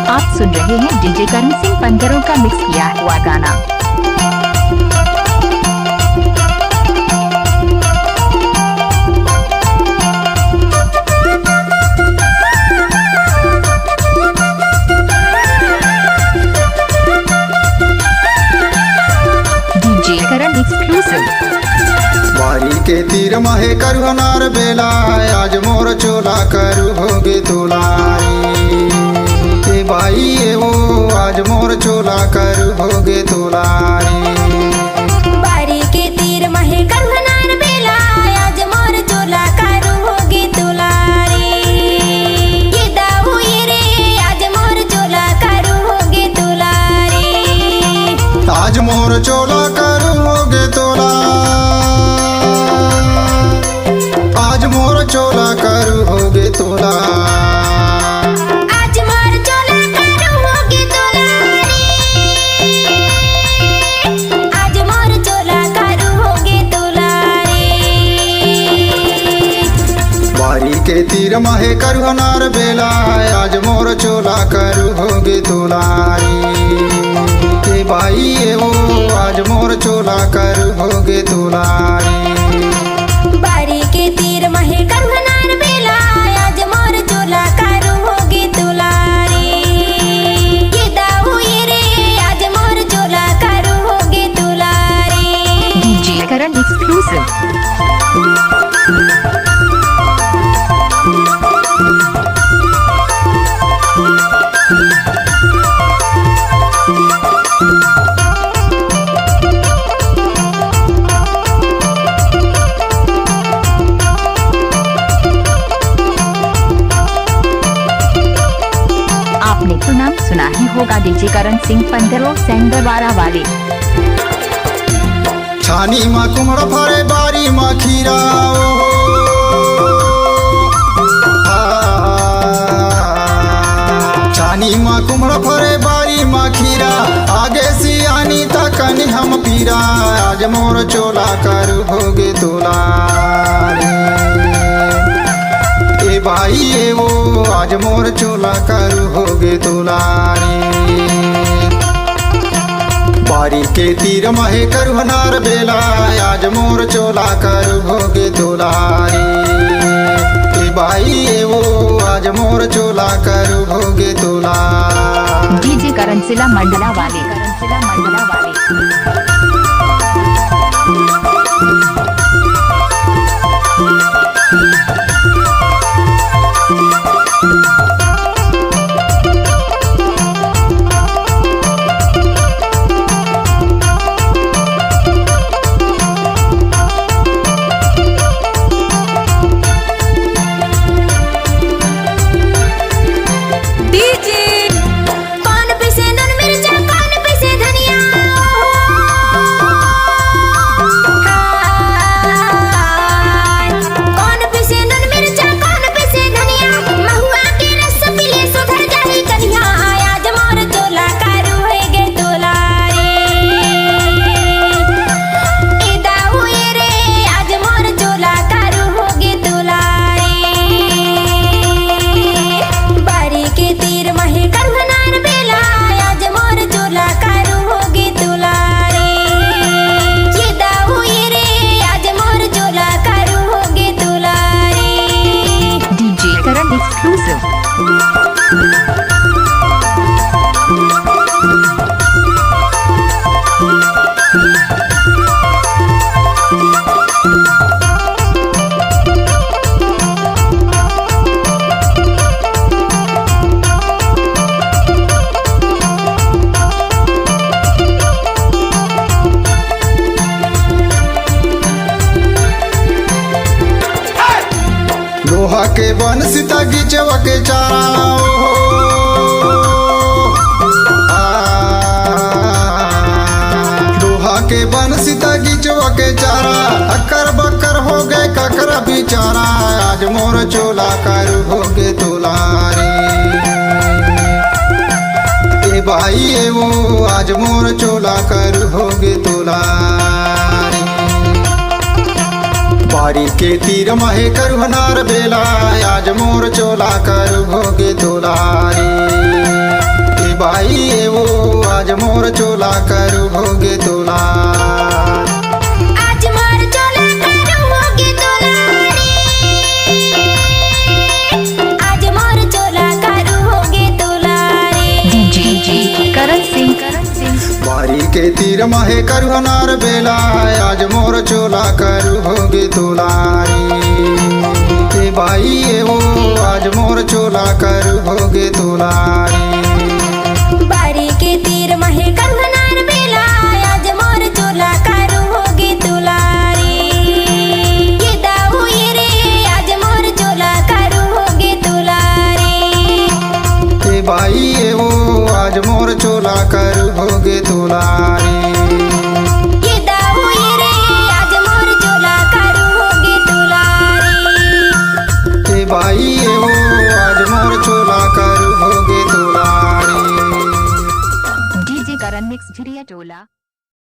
आप सुन रहे हैं डीजे करण सिंह पंदरों का मिक्स किया हुआ गाना। डीजे करण एक्सक्लूसिव। बारी के तीर महे करुहनार बेला, आज मोर चोला करू होगे तोलारी। ए भाई ये वो आज मोर चोला करू होगे तोलारी। बारी के तीर महे करुहनार बेला, आज मोर चोला करू होगे तोलारी। ये दाऊ ये रे आज मोर चोला करू होगे तोलारी। आज मोर चोला करू होगे तोला, आज मोर चोला करू होगे तोला। आज मोर चोला करू होगे तोलारी। आज मोर चोला करू होगे तोलारी। बारी के तीर महे करुहनार बेला, आज मोर चोला करू होगे तोलारी। ए भाई ये वो आज मोर चोला करू होगे तोलारी। बारी के तीर महे करुहनार बेला, आज मोर चोला करू होगे तोलारी। ये दाऊ ये रे आज मोर चोला करू होगे तोलारी। डीजे करण एक्सक्लूसिव। आपने तो नाम सुना ही होगा डीजे करण सिंह पंदरों सेंगरवाड़ा वाले। छानी माँ कुमड़ फरे बारी माँ खीरा छानी माँ कुमड़ फरे बारी माँ खीरा। आगे सियानी तकनी हम पीरा, आज मोर चोला करू होगे तोलारी। ए भाई ये वो आज मोर चोला करू होगे तोलारी। बारी के तीर महे करुहनार बेला, आज मोर चोला करू होगे तोलारी। ए भाई ये वो आज मोर चोला करू होगे तोलारी। डीजे करण सिला मंडला वाले। कौन पिसे नन मिर्चा कौन पिसे धनिया। कौन पिसे नन मिर्चा कौन पिसे धनिया। महुआ के रस पीले सुधर जाही कन्या, आज मोर चोला करू होगे तोलारी। ए दाऊ ये रे आज मोर चोला करू होगे तोलारी। बारी के तीर महे करुहनार बेला, आज मोर चोला करू होगे तोलारी। ये दाऊ ये रे आज मोर चोला करू होगे तोलारी। डीजे करण एक्सक्लूसिव। लोहा के बन सीता गिचवा के चारा लोहा के बन सीता गिचवा के चारा। अक्कर बक्कर हो गए ककरा बिचारा, आज मोर चोला करू होगे तोलारी। ए भाई ये वो आज मोर चोला करू होगे तोलारी। बारी के तीर महे करुहनार बेला, आज मोर चोला करू होगे तोलारी। के तीर माहे करुहनार बेला आज मोर चोला करू होगे दुलारी ए भाई ए वो आज मोर चोला करू होगे दुलारी बारी के तीर महे करुहनार बेला आज मोर चोला करू होगे दुलारी ये दाऊ ये रे आज मोर चोला करू होगे दुलारी ए भाई ए वो आज मोर चोला करू होगे दुलारी ये दाऊ ये रे आज मोर चोला करू होगे दुलारी ए भाई ए वो आज मोर चोला करू होगे दुलारी डीजे करण मिक्स झिरिया टोला।